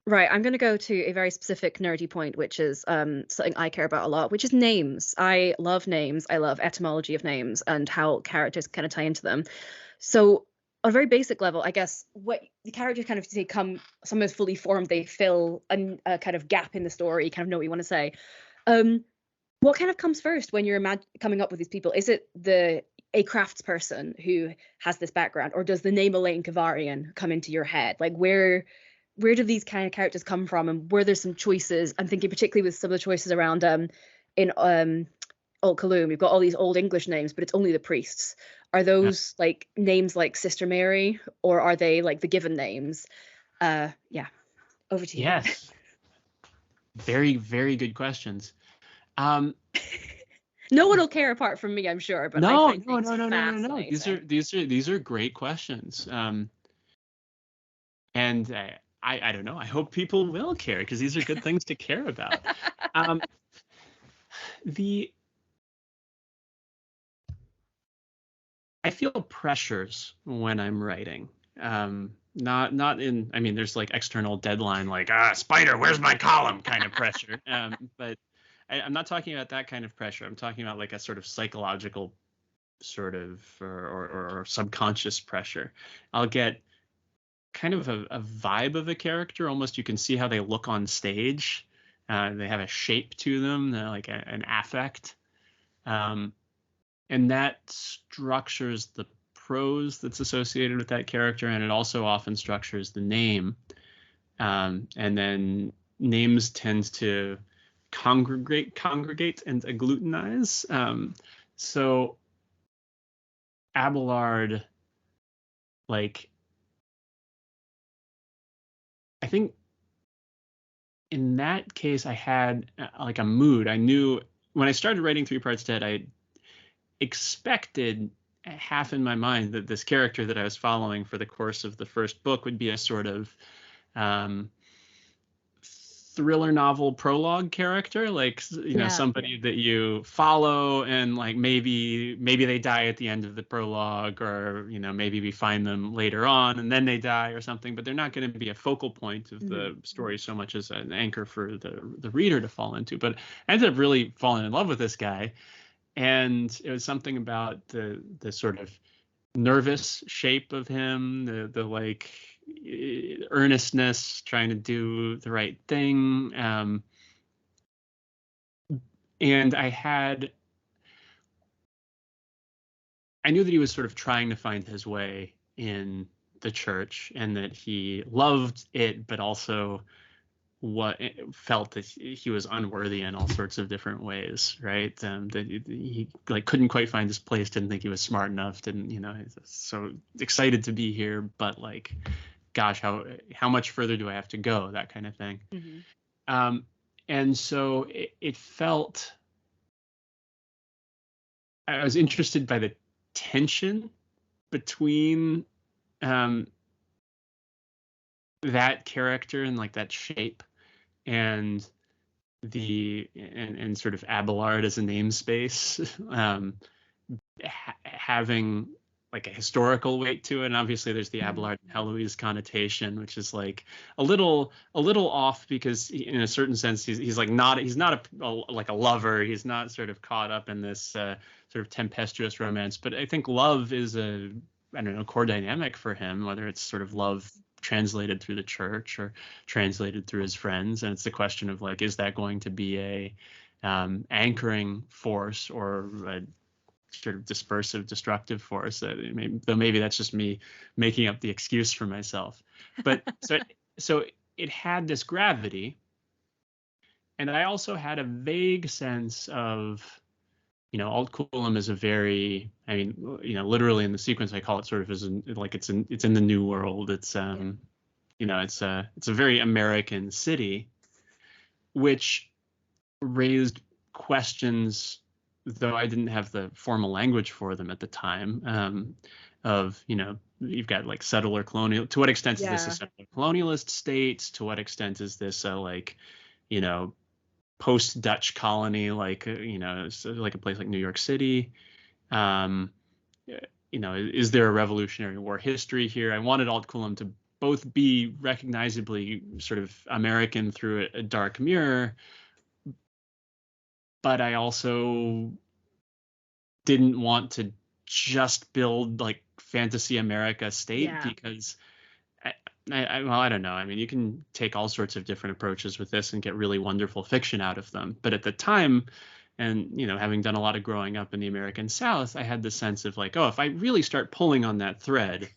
Right, I'm going to go to a very specific nerdy point, which is something I care about a lot, which is names. I love names. I love etymology of names and how characters kind of tie into them. So, on a very basic level, I guess what the characters kind of they come sometimes fully formed, they fill a kind of gap in the story, kind of know what you want to say. Um, what kind of comes first when you're coming up with these people? Is it the a craftsperson who has this background, or does the name Elaine Kavarian come into your head? Like where do these kind of characters come from, and were there some choices? I'm thinking particularly with some of the choices around in Old Kaloum, we've got all these old English names, but it's only the priests. Are Yeah. those like names like Sister Mary, or are they like the given names? Yeah, over to you. Yes. Very, very good questions. Um, No one will care apart from me, I'm sure, but I no, find no, names no, no, no, no, no. fascinating. These are great questions. And I don't know. I hope people will care because these are good things to care about. Um, the I feel pressures when I'm writing. Not in. I mean, there's like external deadline, like spider, where's my column, kind of pressure. But I'm not talking about that kind of pressure. I'm talking about like a sort of psychological sort of or subconscious pressure. I'll get kind of a vibe of a character. Almost you can see how they look on stage. They have a shape to them, like an affect. Um, and that structures the prose that's associated with that character, and it also often structures the name. And then names tend to congregate and agglutinize. So Abelard, like, I think in that case, I had like a mood. I knew when I started writing Three Parts Dead, I expected half in my mind that this character that I was following for the course of the first book would be a sort of um, thriller novel prologue character, like Yeah. somebody that you follow, and like maybe they die at the end of the prologue, or maybe we find them later on and then they die or something, but they're not going to be a focal point of Mhm. the story so much as an anchor for the reader to fall into. But I ended up really falling in love with this guy, and it was something about the sort of nervous shape of him, the like earnestness, trying to do the right thing. And I knew that he was sort of trying to find his way in the church, and that he loved it, but also what felt that he was unworthy in all sorts of different ways, right? That he like couldn't quite find his place, didn't think he was smart enough, didn't he's so excited to be here, but like, gosh, how much further do I have to go? That kind of thing. Mhm. Um, and so it felt I was interested by the tension between um, that character and like that shape, and and sort of Abelard as a namespace, having like a historical weight to it. And obviously there's the Mhm. Abelard and Heloise connotation, which is like a little off, because in a certain sense he's like not like a lover. He's not sort of caught up in this sort of tempestuous romance. But I think love is a, I don't know, core dynamic for him, whether it's sort of love translated through the church or translated through his friends. And it's the question of like, is that going to be a anchoring force, or a sort of dispersive, destructive force? Though maybe that's just me making up the excuse for myself. But so it had this gravity, and I also had a vague sense of, Alt Coolum is a very, I mean, literally in the sequence I call it sort of as like it's in the New World. It's Yeah. it's a very American city, which raised questions, though I didn't have the formal language for them at the time, of, you've got like settler colonial. To what extent is this a Yeah. settler colonialist state? To what extent is this a like, you know, post-Dutch colony, like, like a place like New York City? Um, is there a Revolutionary War history here? I wanted Alt Coulomb to both be recognizably sort of American through a dark mirror, but I also didn't want to just build like fantasy America state, Yeah. because well, I don't know. I mean, you can take all sorts of different approaches with this and get really wonderful fiction out of them. But at the time, and having done a lot of growing up in the American South, I had the sense of like, oh, if I really start pulling on that thread,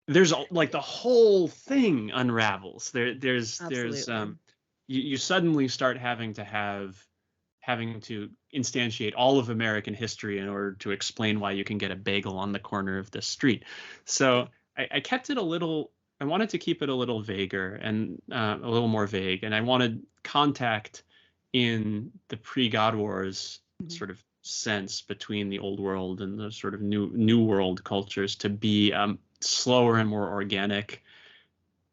there's like the whole thing unravels. There's Absolutely. you suddenly start having to instantiate all of American history in order to explain why you can get a bagel on the corner of the street. So I kept it I wanted to keep it a little vaguer and a little more vague. And I wanted contact in the pre-God Wars sort of sense between the old world and the sort of new world cultures to be slower and more organic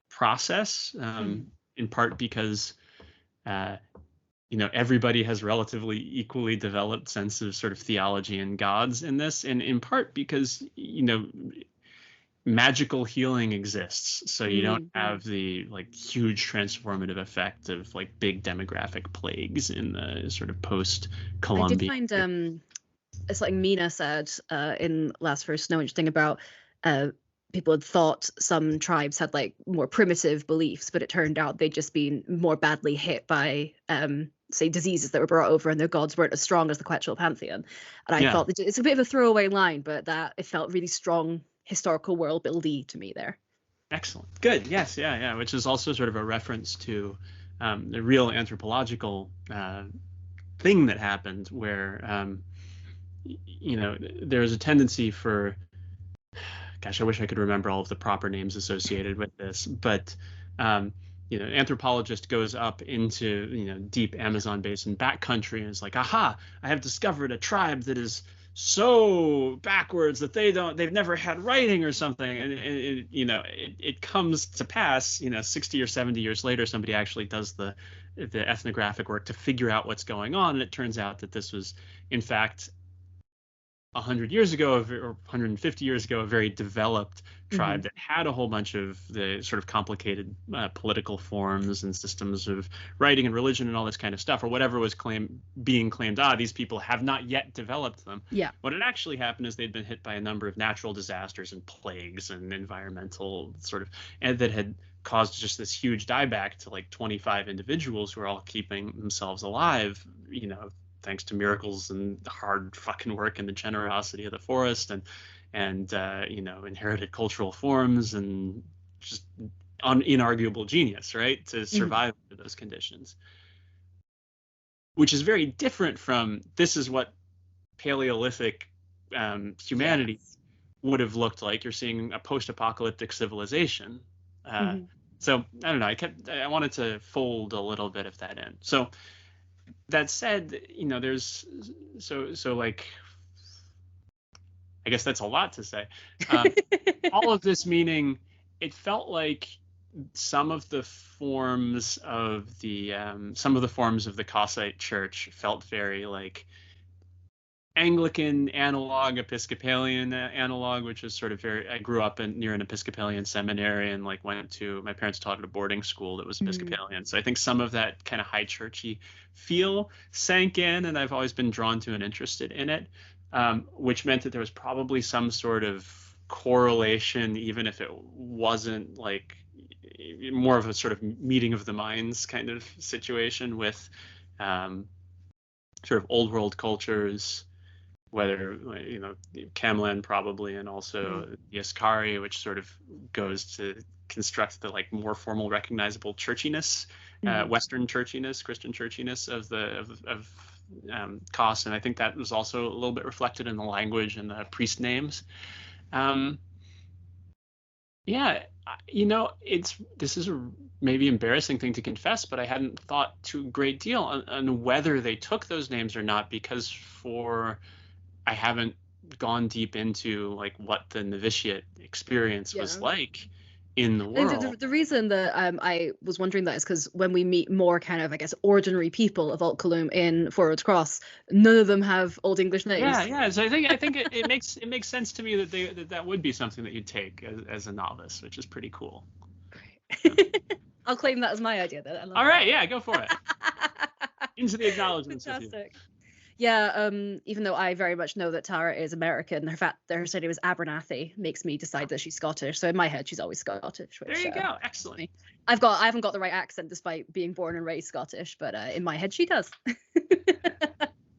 process, in part because everybody has relatively equally developed sense of sort of theology and gods in this, and in part because magical healing exists, so you don't have the like huge transformative effect of like big demographic plagues in the sort of post-Columbian. I did find it's like Mina said in Last First Snow, interesting about people had thought some tribes had like more primitive beliefs, but it turned out they'd just been more badly hit by say diseases that were brought over, and their gods weren't as strong as the Quetzal pantheon. And I thought it's a bit of a throwaway line, but that it felt really strong historical world building to me there. Excellent. Good. Yes. Yeah. Which is also sort of a reference to the real anthropological thing that happened, where there's a tendency for, gosh, I wish I could remember all of the proper names associated with this, but an anthropologist goes up into deep Amazon basin backcountry and is like, aha, I have discovered a tribe that is so backwards that they've never had writing or something, and it comes to pass 60 or 70 years later, somebody actually does the ethnographic work to figure out what's going on, and it turns out that this was in fact 100 years ago or 150 years ago a very developed tribe that had a whole bunch of the sort of complicated political forms and systems of writing and religion and all this kind of stuff, or whatever was being claimed, these people have not yet developed them. Yeah. What had actually happened is they'd been hit by a number of natural disasters and plagues and environmental and that had caused just this huge dieback to like 25 individuals who are all keeping themselves alive, thanks to miracles and hard fucking work and the generosity of the forest and inherited cultural forms and just inarguable genius, right, to survive under those conditions. Which is very different from this is what Paleolithic humanity would have looked like. You're seeing a post-apocalyptic civilization. So I don't know. I wanted to fold a little bit of that in. So that said, there's like, I guess that's a lot to say. All of this meaning, it felt like some of the forms of the Cossite Church felt very like Anglican analog, Episcopalian analog, which is sort of very. I grew up near an Episcopalian seminary and like my parents taught at a boarding school that was Episcopalian. So I think some of that kind of high churchy feel sank in, and I've always been drawn to and interested in it, which meant that there was probably some sort of correlation, even if it wasn't like more of a sort of meeting of the minds kind of situation with sort of old world cultures, whether Camlan probably, and also the Ascari, which sort of goes to construct the like more formal, recognizable churchiness, Western churchiness, Christian churchiness of Kos, and I think that was also a little bit reflected in the language and the priest names. This is a maybe embarrassing thing to confess, but I hadn't thought too great deal on whether they took those names or not, because I haven't gone deep into like what the novitiate experience was like in the And world. the reason that I was wondering that is because when we meet more kind of, I guess, ordinary people of Alt Coloom in Forward's Cross, none of them have Old English names. Yeah. So I think it makes sense to me that would be something that you'd take as a novice, which is pretty cool. I'll claim that as my idea then. I love All that. right, yeah, go for it. Into the acknowledgements. Fantastic. Yeah, even though I very much know that Tara is American, her fact that her surname is Abernathy makes me decide that she's Scottish. So in my head, she's always Scottish. Which, There you go. Excellent. I haven't got the right accent despite being born and raised Scottish, but in my head, she does.